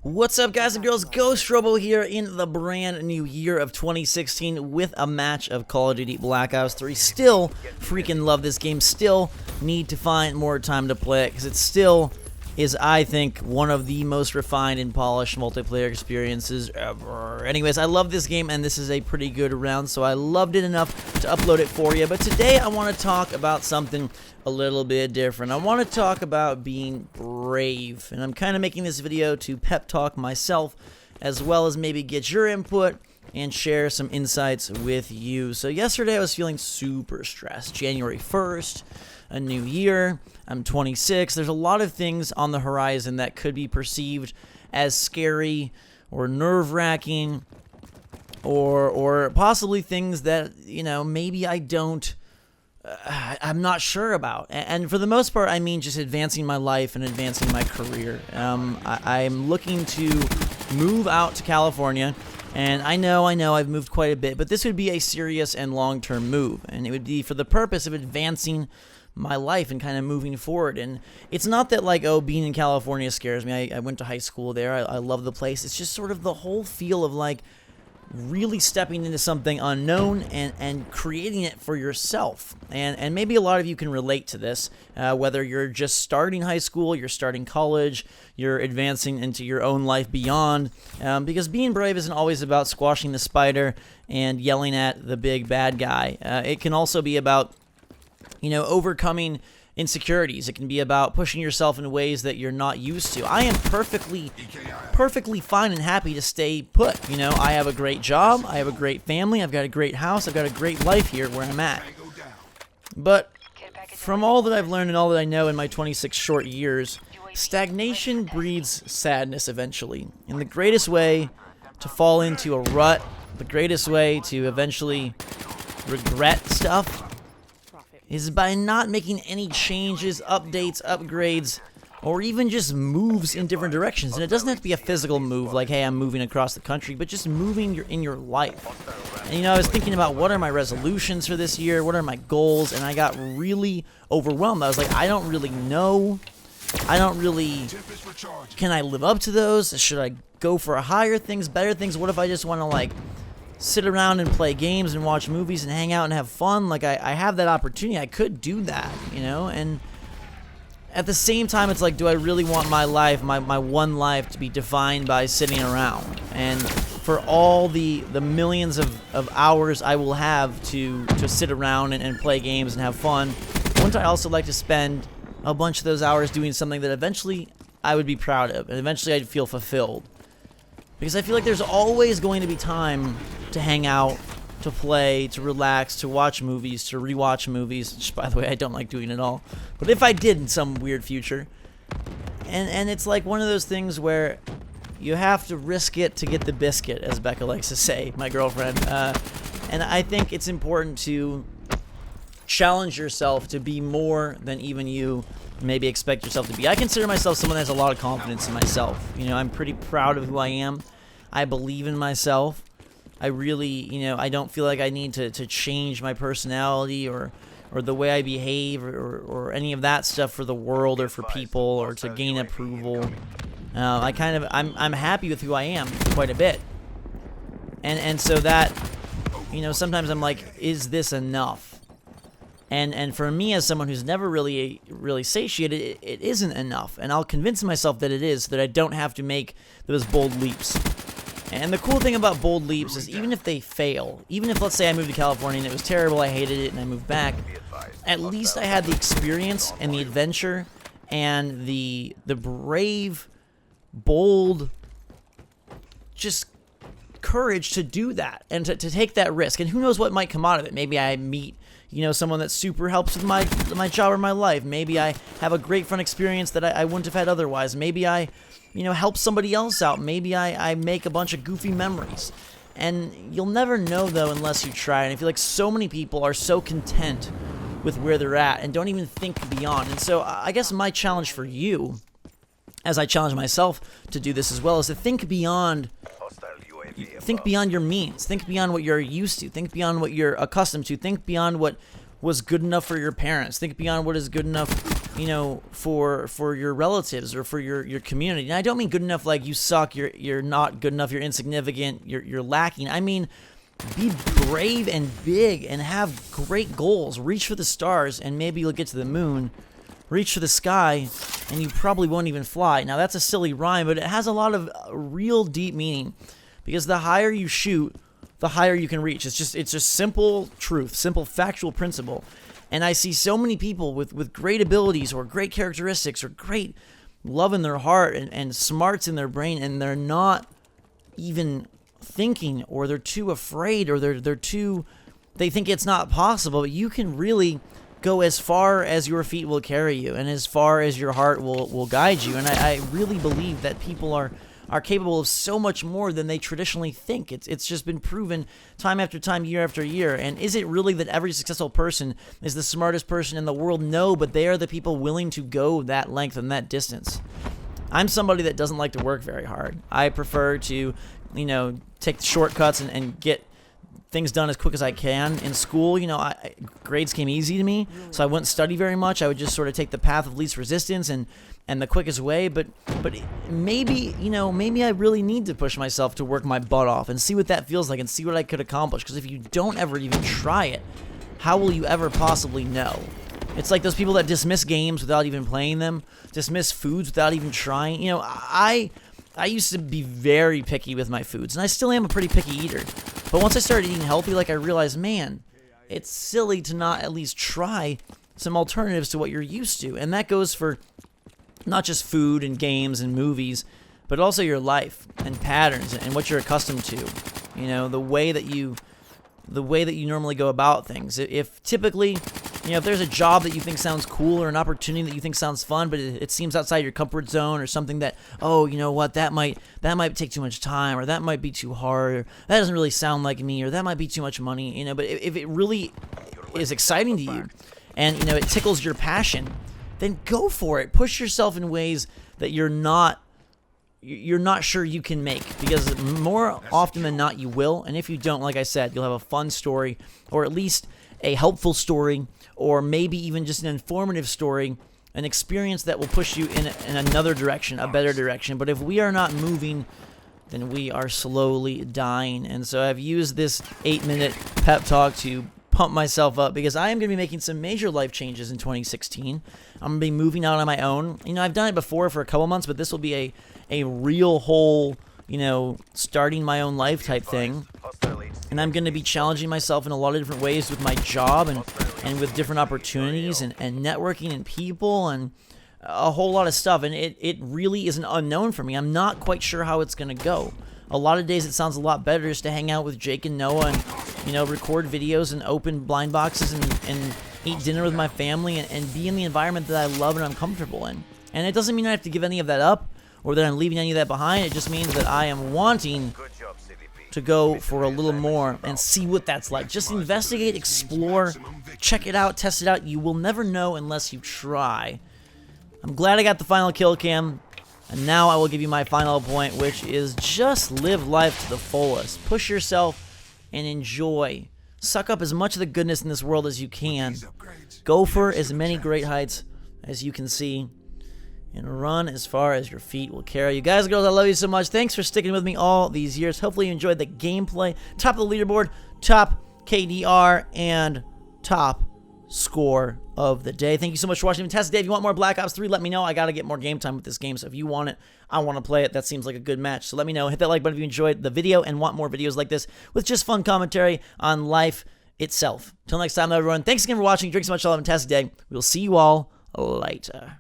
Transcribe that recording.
What's up, guys and girls? GhostRobo here in the brand new year of 2016 with a match of Call of Duty Black Ops 3. Still freaking love this game. Still need to find more time to play it because it still is, I think, one of the most refined and polished multiplayer experiences ever. Anyways, I love this game and this is a pretty good round, so I loved it enough to upload it for you. But today I want to talk about something a little bit different. I want to talk about being brave, and I'm kind of making this video to pep talk myself as well as maybe get your input and share some insights with you. So yesterday I was feeling super stressed. January 1st, a new year, I'm 26. There's a lot of things on the horizon that could be perceived as scary or nerve-wracking or possibly things that, you know, maybe I'm not sure about. And for the most part, I mean just advancing my life and advancing my career. I'm looking to move out to California, and I know I've moved quite a bit, but this would be a serious and long-term move, and it would be for the purpose of advancing my life and kind of moving forward. And it's not that, like, oh, being in California scares me. I went to high school there. I love the place. It's just sort of the whole feel of, like, really stepping into something unknown and creating it for yourself. And maybe a lot of you can relate to this, whether you're just starting high school, you're starting college, you're advancing into your own life beyond, because being brave isn't always about squashing the spider and yelling at the big bad guy. It can also be about, you know, overcoming insecurities. It can be about pushing yourself in ways that you're not used to. I am perfectly fine and happy to stay put. You know, I have a great job, I have a great family, I've got a great house, I've got a great life here where I'm at. But from all that I've learned and all that I know in my 26 short years, stagnation breeds sadness eventually. And the greatest way to fall into a rut, the greatest way to eventually regret stuff, is by not making any changes, updates, upgrades, or even just moves in different directions. And it doesn't have to be a physical move like, hey, I'm moving across the country, but just moving in your life. And, you know, I was thinking about what are my resolutions for this year, what are my goals, and I got really overwhelmed. I was like, I don't really know. Can I live up to those? Should I go for higher things, better things? What if I just want to, like, sit around and play games and watch movies and hang out and have fun? Like, I have that opportunity. I could do that, you know? And at the same time, it's like, do I really want my life, my one life, to be defined by sitting around? And for all the millions of hours I will have to sit around and play games and have fun, wouldn't I also like to spend a bunch of those hours doing something that eventually I would be proud of, and eventually I'd feel fulfilled? Because I feel like there's always going to be time to hang out, to play, to relax, to watch movies, to rewatch movies, which, by the way, I don't like doing at all. But if I did in some weird future, and it's like one of those things where you have to risk it to get the biscuit, as Becca likes to say, my girlfriend. And I think it's important to challenge yourself to be more than even you maybe expect yourself to be. I consider myself someone that has a lot of confidence in myself. You know, I'm pretty proud of who I am. I believe in myself. I really, you know, I don't feel like I need to change my personality or the way I behave or any of that stuff for the world or for people or to gain approval. I'm happy with who I am quite a bit. And so that, you know, sometimes I'm like, is this enough? And for me, as someone who's never really satiated, it isn't enough. And I'll convince myself that it is, so that I don't have to make those bold leaps. And the cool thing about bold leaps is even if they fail, even if, let's say, I moved to California and it was terrible, I hated it, and I moved back, at least I had the experience and the adventure and the brave, bold, just courage to do that and to take that risk. And who knows what might come out of it. Maybe I meet, you know, someone that super helps with my job or my life. Maybe I have a great fun experience that I wouldn't have had otherwise. Maybe I, you know, help somebody else out. Maybe I make a bunch of goofy memories. And you'll never know, though, unless you try. And I feel like so many people are so content with where they're at and don't even think beyond. And so I guess my challenge for you, as I challenge myself to do this as well, is to think beyond your means. Think beyond what you're used to. Think beyond what you're accustomed to. Think beyond what was good enough for your parents. Think beyond what is good enough you know, for your relatives or for your community. And I don't mean good enough like you suck, you're not good enough, you're insignificant, you're lacking. I mean, be brave and big and have great goals. Reach for the stars and maybe you'll get to the moon. Reach for the sky and you probably won't even fly. Now that's a silly rhyme, but it has a lot of real deep meaning, because the higher you shoot, the higher you can reach. It's just simple truth, simple factual principle. And I see so many people with great abilities or great characteristics or great love in their heart and smarts in their brain, and they're not even thinking, or they're too afraid, or they think it's not possible. But you can really go as far as your feet will carry you and as far as your heart will guide you. And I really believe that people are capable of so much more than they traditionally think. It's just been proven time after time, year after year. And is it really that every successful person is the smartest person in the world? No, but they are the people willing to go that length and that distance. I'm somebody that doesn't like to work very hard. I prefer to, you know, take the shortcuts and get things done as quick as I can. In school, you know, grades came easy to me, so I wouldn't study very much. I would just sort of take the path of least resistance and the quickest way. But maybe, you know, maybe I really need to push myself to work my butt off and see what that feels like and see what I could accomplish. Because if you don't ever even try it, how will you ever possibly know? It's like those people that dismiss games without even playing them, dismiss foods without even trying. You know, I used to be very picky with my foods, and I still am a pretty picky eater. But once I started eating healthy, like, I realized, man, it's silly to not at least try some alternatives to what you're used to. And that goes for not just food and games and movies, but also your life and patterns and what you're accustomed to. You know, the way that you normally go about things. If typically, you know, if there's a job that you think sounds cool or an opportunity that you think sounds fun, but it seems outside your comfort zone, or something that, oh, you know what, that might take too much time, or that might be too hard, or that doesn't really sound like me, or that might be too much money, you know, but if it really is exciting to you and, you know, it tickles your passion, then go for it. Push yourself in ways that you're not sure you can make, because more often than not you will. And if you don't, like I said, you'll have a fun story, or at least a helpful story, or maybe even just an informative story, an experience that will push you in another direction, a better direction. But if we are not moving, then we are slowly dying. And so I've used this 8-minute pep talk to pump myself up, because I am going to be making some major life changes in 2016. I'm going to be moving out on my own. You know, I've done it before for a couple months, but this will be a real whole, you know, starting my own life type thing. And I'm going to be challenging myself in a lot of different ways with my job and with different opportunities and networking and people and a whole lot of stuff. And it really is an unknown for me. I'm not quite sure how it's going to go. A lot of days it sounds a lot better just to hang out with Jake and Noah and, you know, record videos and open blind boxes and eat dinner with my family and be in the environment that I love and I'm comfortable in. And it doesn't mean I have to give any of that up or that I'm leaving any of that behind. It just means that I am wanting to go for a little more and see what that's like. Just investigate, explore, check it out, test it out. You will never know unless you try. I'm glad I got the final kill cam. And now I will give you my final point, which is just live life to the fullest. Push yourself and enjoy. Suck up as much of the goodness in this world as you can. Go for as many great heights as you can see. And run as far as your feet will carry you. Guys and girls, I love you so much. Thanks for sticking with me all these years. Hopefully you enjoyed the gameplay. Top of the leaderboard, top KDR, and top score of the day. Thank you so much for watching. Fantastic day. If you want more Black Ops 3, let me know. I got to get more game time with this game, so if you want it, I want to play it. That seems like a good match, so let me know. Hit that like button if you enjoyed the video and want more videos like this with just fun commentary on life itself. Till next time, everyone, thanks again for watching. Drink so much. Have a fantastic day. We'll see you all later.